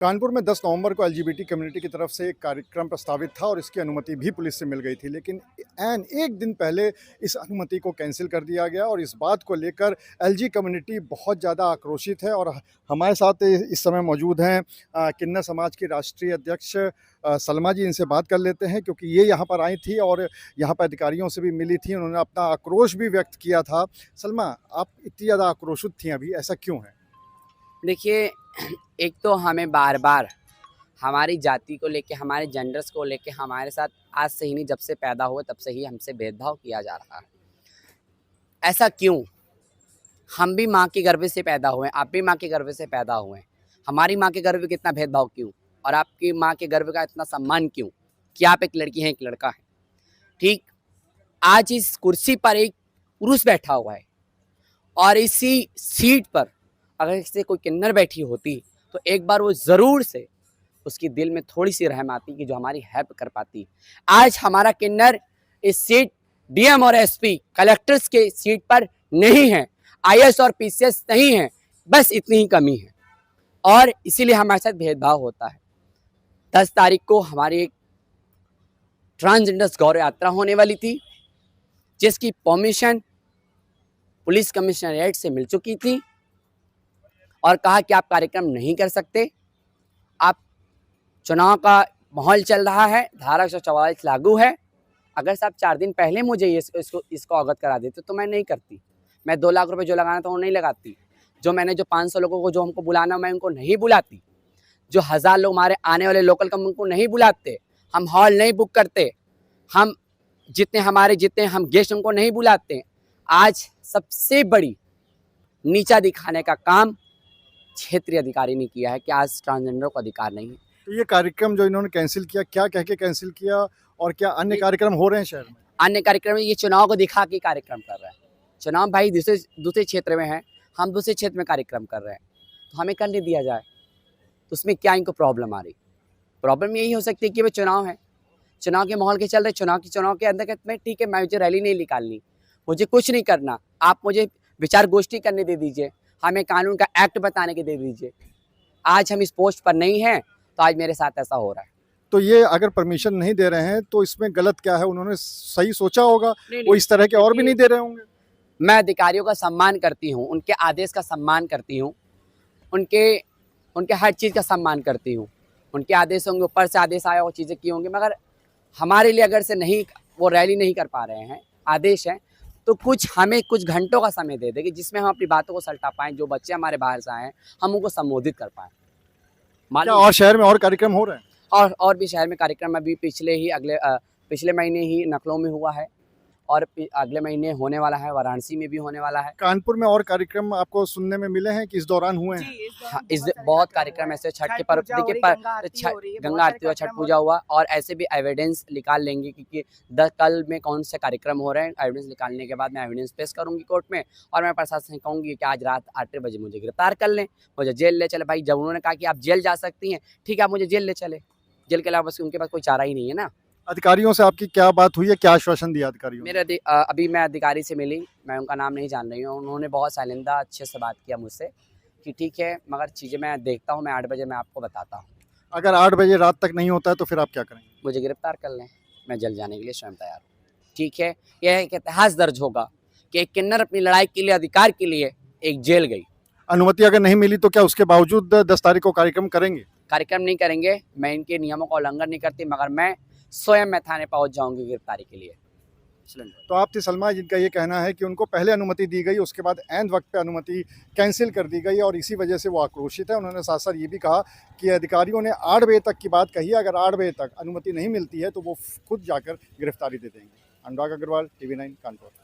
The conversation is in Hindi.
कानपुर में 10 नवंबर को एलजीबीटी कम्युनिटी की तरफ से एक कार्यक्रम प्रस्तावित था और इसकी अनुमति भी पुलिस से मिल गई थी, लेकिन ऐन एक दिन पहले इस अनुमति को कैंसिल कर दिया गया और इस बात को लेकर एलजी कम्युनिटी बहुत ज़्यादा आक्रोशित है। और हमारे साथ इस समय मौजूद हैं किन्नर समाज की राष्ट्रीय अध्यक्ष सलमा जी। इनसे बात कर लेते हैं क्योंकि ये यहाँ पर आई थी और यहाँ पर अधिकारियों से भी मिली थी, उन्होंने अपना आक्रोश भी व्यक्त किया था। सलमा, आप इतनी ज़्यादा आक्रोशित थी अभी, ऐसा क्यों है? देखिए, एक तो हमें बार बार हमारी जाति को लेके, हमारे जेंडर्स को लेके हमारे साथ आज से ही नहीं, जब से पैदा हुए तब से ही हमसे भेदभाव किया जा रहा है। ऐसा क्यों? हम भी माँ के गर्भ से पैदा हुए, आप भी माँ के गर्भ से पैदा हुए। हमारी माँ के गर्भ में कितना भेदभाव क्यों? और आपकी माँ के गर्भ का इतना सम्मान क्यों कि आप एक लड़की हैं, एक लड़का है? ठीक, आज इस कुर्सी पर एक पुरुष बैठा हुआ है और इसी सीट पर अगर इससे कोई किन्नर बैठी होती तो एक बार वो ज़रूर से उसकी दिल में थोड़ी सी रहम आती कि जो हमारी हेल्प कर पाती। आज हमारा किन्नर इस सीट डीएम और एसपी कलेक्टर्स के सीट पर नहीं है, आईएएस और पीसीएस नहीं है, बस इतनी ही कमी है और इसीलिए हमारे साथ भेदभाव होता है। 10 तारीख को हमारी एक ट्रांसजेंडर्स गौरव यात्रा होने वाली थी, जिसकी परमिशन पुलिस कमिश्नरेट से मिल चुकी थी और कहा कि आप कार्यक्रम नहीं कर सकते, आप चुनाव का माहौल चल रहा है, धारा 144 लागू है। अगर साहब 4 दिन पहले मुझे इसको अवगत करा देते तो मैं नहीं करती। मैं 2 लाख रुपए जो लगाना था वो नहीं लगाती। जो 500 लोगों को जो हमको बुलाना मैं उनको नहीं बुलाती। जो 1000 लोग हमारे आने वाले लोकल कम उनको नहीं बुलाते। हम हॉल नहीं बुक करते। हम जितने हम गेस्ट उनको नहीं बुलाते। आज सबसे बड़ी नीचा दिखाने का काम क्षेत्रीय अधिकारी ने किया है कि आज ट्रांसजेंडर को अधिकार नहीं है। तो ये कार्यक्रम जो इन्होंने कैंसिल किया, क्या कह के कैंसिल किया और क्या अन्य कार्यक्रम हो रहे हैं शहर में? अन्य कार्यक्रम में ये चुनाव को दिखा के कार्यक्रम कर रहे हैं। चुनाव भाई दूसरे क्षेत्र में है, हम दूसरे क्षेत्र में कार्यक्रम कर रहे हैं, तो हमें करने दिया जाए। तो उसमें क्या इनको प्रॉब्लम आ रही? प्रॉब्लम यही हो सकती है कि भाई चुनाव है, चुनाव के माहौल के चल रहे, चुनाव के अंदर में ठीक है, मैं मुझे रैली नहीं निकालनी, मुझे कुछ नहीं करना, आप मुझे विचार गोष्ठी करने दे दीजिए, हमें कानून का एक्ट बताने के दे दीजिए। आज हम इस पोस्ट पर नहीं हैं तो आज मेरे साथ ऐसा हो रहा है। तो ये अगर परमिशन नहीं दे रहे हैं तो इसमें गलत क्या है? उन्होंने सही सोचा होगा, वो इस तरह के और भी नहीं दे रहे होंगे। मैं अधिकारियों का सम्मान करती हूँ, उनके आदेश का सम्मान करती हूँ, उनके हर चीज़ का सम्मान करती हूँ। उनके आदेश होंगे, ऊपर से आदेश आया वो चीज़ें की होंगी, मगर हमारे लिए अगर से नहीं वो रैली नहीं कर पा रहे हैं, आदेश है, तो हमें कुछ घंटों का समय दे देंगे जिसमें हम अपनी बातों को सलटा पाएँ। जो बच्चे हमारे बाहर से आए हैं हम उनको संबोधित कर पाएँ। क्या और शहर में और कार्यक्रम हो रहे हैं? और भी शहर में कार्यक्रम अभी पिछले महीने ही नकलों में हुआ है और अगले महीने होने वाला है, वाराणसी में भी होने वाला है। कानपुर में और कार्यक्रम आपको सुनने में मिले हैं कि इस दौरान हुए हैं? हाँ, बहुत कार्यक्रम ऐसे छठ के पर्व, देखिए गंगा आरती हुआ, छठ पूजा हुआ और ऐसे भी एविडेंस निकाल लेंगे क्योंकि कल में कौन से कार्यक्रम हो रहे हैं। एविडेंस निकालने के बाद मैं एविडेंस पेश करूंगी कोर्ट में और मैं प्रशासन से कहूँगी कि आज रात 8 बजे मुझे गिरफ्तार कर लें, मुझे जेल ले चले। भाई जब उन्होंने कहा कि आप जेल जा सकती हैं, ठीक है, आप मुझे जेल ले चले। जेल के अलावा बस उनके पास कोई चारा ही नहीं है ना। अधिकारियों से आपकी क्या बात हुई है, क्या आश्वासन दिया अधिकारियों ने? अभी मैं अधिकारी से मिली, मैं उनका नाम नहीं जान रही हूँ। उन्होंने बहुत साइलेंदा अच्छे से बात किया मुझसे कि ठीक है, मगर चीज़ें मैं देखता हूँ, मैं 8 बजे मैं आपको बताता हूँ। अगर 8 बजे रात तक नहीं होता है तो फिर आप क्या करेंगे? मुझे गिरफ्तार कर लें, मैं जेल जाने के लिए स्वयं तैयार हूँ। ठीक है, यह एक इतिहास दर्ज होगा कि एक किन्नर अपनी लड़ाई के लिए, अधिकार के लिए एक जेल गई। अनुमति अगर नहीं मिली तो क्या उसके बावजूद 10 तारीख को कार्यक्रम करेंगे? कार्यक्रम नहीं करेंगे, मैं इनके नियमों का उल्लंघन नहीं करती, मगर मैं स्वयं मैं थाने पहुँच जाऊँगी गिरफ्तारी के लिए। तो आप थी सलमा, जिनका ये कहना है कि उनको पहले अनुमति दी गई, उसके बाद ऐन वक्त पे अनुमति कैंसिल कर दी गई और इसी वजह से वो आक्रोशित है। उन्होंने साथ साथ ये भी कहा कि अधिकारियों ने 8 बजे तक की बात कही है, अगर 8 बजे तक अनुमति नहीं मिलती है तो वो खुद जाकर गिरफ्तारी दे देंगे। अनुराग अग्रवाल, TV9 कानपुर।